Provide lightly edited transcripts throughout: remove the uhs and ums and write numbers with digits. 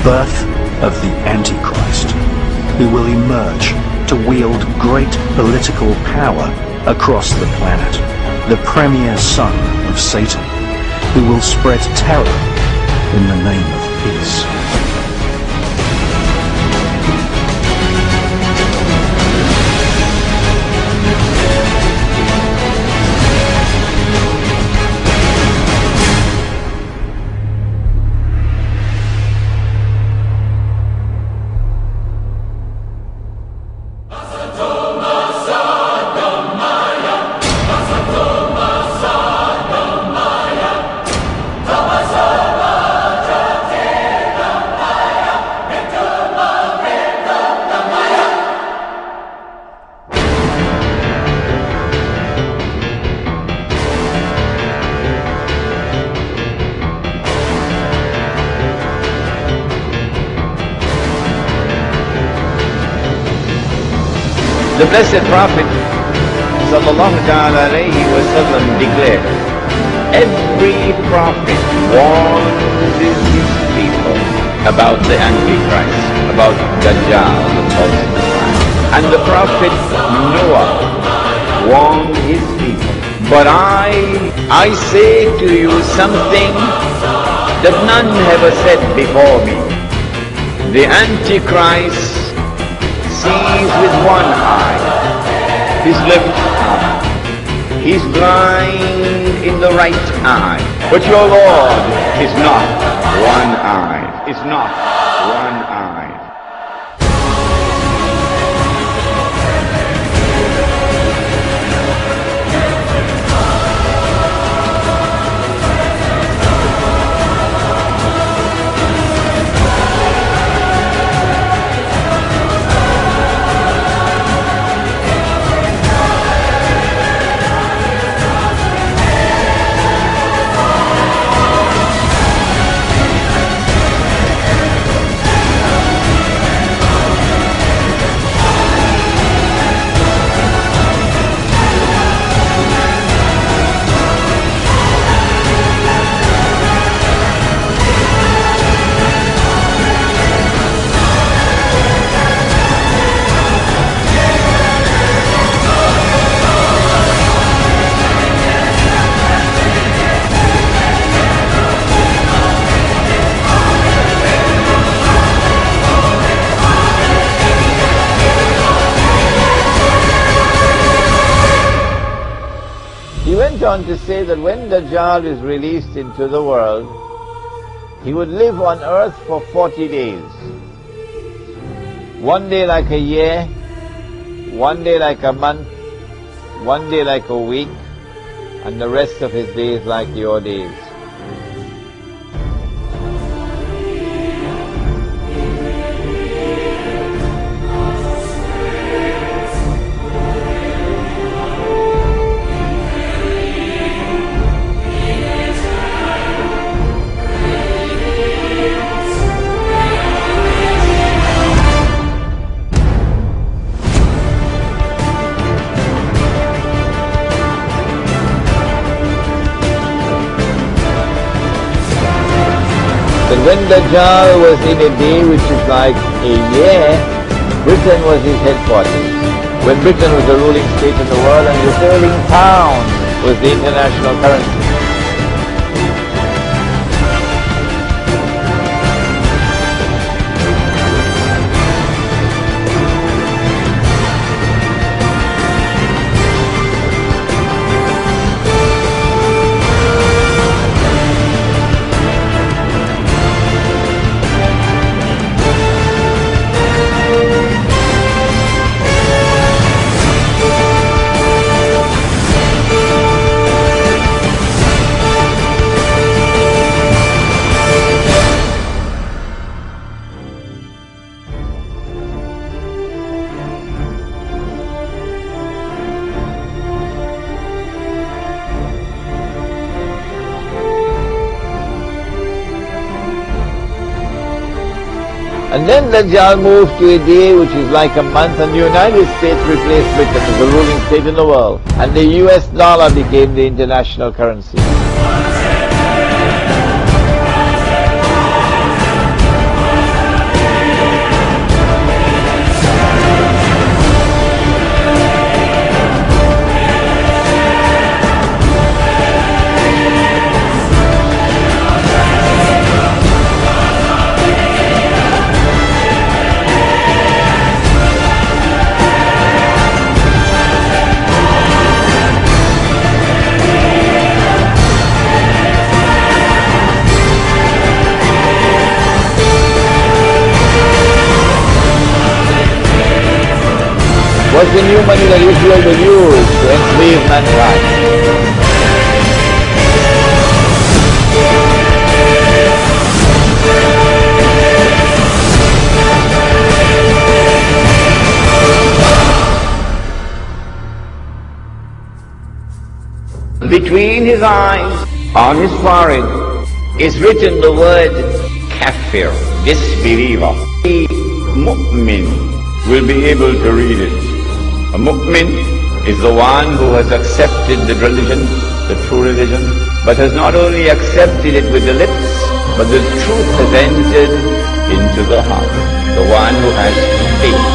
birth of the Antichrist, who will emerge to wield great political power across the planet, the premier son of Satan, who will spread terror in the name of peace. The Blessed Prophet sallallahu ta'ala alayhi wa sallam declared, every prophet warns his people about the Antichrist, about dajjal, the false Messiah. And the Prophet Noah warned his people. But I say to you something that none ever said before me. The Antichrist sees with one eye, his left eye. He's blind in the right eye. But your Lord is not one eye. Is not one eye. He went on to say that when Dajjal is released into the world, he would live on earth for 40 days. One day like a year, one day like a month, one day like a week, and the rest of his days like your days. But when Dajjal was in a day which is like a year, Britain was his headquarters. When Britain was the ruling state in the world and the sterling pound was the international currency. And then Dajjal moved to a day which is like a month, and the United States replaced Britain as the ruling state in the world. And the US dollar became the international currency. What's the new money that Israel will use to enslave mankind? Between his eyes, on his forehead, is written the word kafir, disbeliever. The mu'min will be able to read it. A mu'min is the one who has accepted the religion, the true religion, but has not only accepted it with the lips, but the truth has entered into the heart. The one who has faith,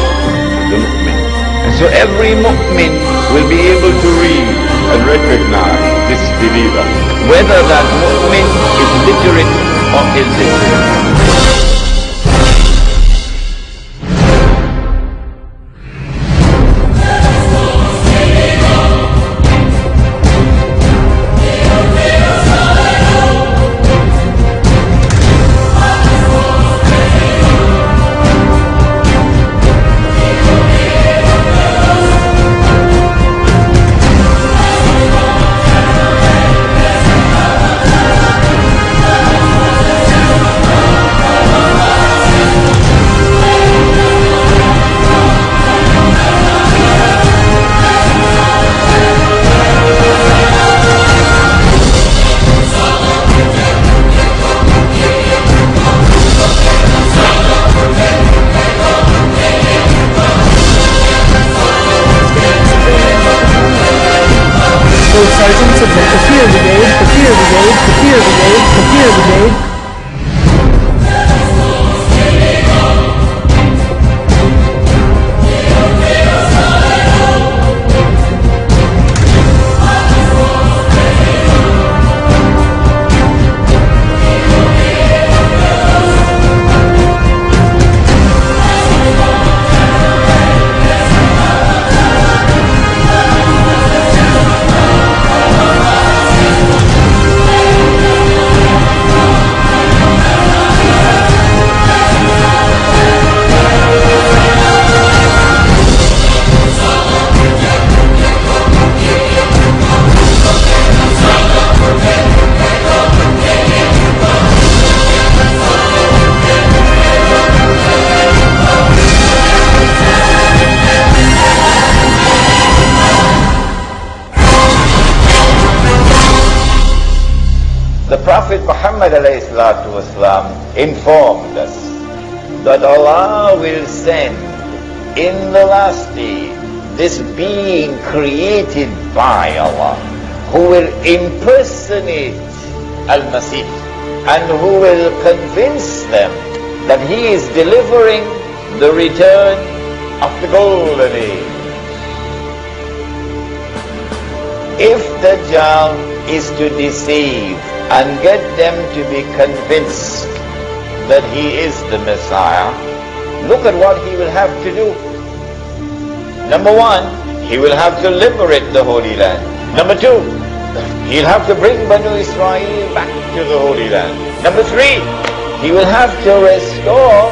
the mu'min. And so every mu'min will be able to read and recognize this believer, whether that mu'min is literate or illiterate. Sergeants of the Kafir Brigade, Kafir Brigade, Kafir Brigade, Kafir Brigade. The Prophet Muhammad ﷺ informed us that Allah will send in the last day this being created by Allah who will impersonate Al-Masih and who will convince them that he is delivering the return of the golden age. If Dajjal is to deceive and get them to be convinced that he is the Messiah, look at what he will have to do. Number one, he will have to liberate the Holy Land. Number two, he'll have to bring Banu Israel back to the Holy Land. Number three, he will have to restore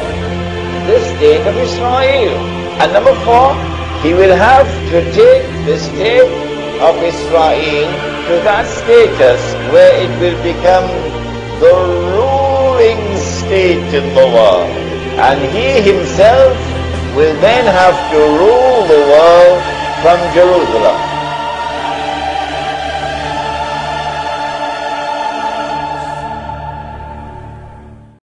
the state of Israel. And number four, he will have to take the state of Israel to that status where it will become the ruling state in the world. And he himself will then have to rule the world from Jerusalem.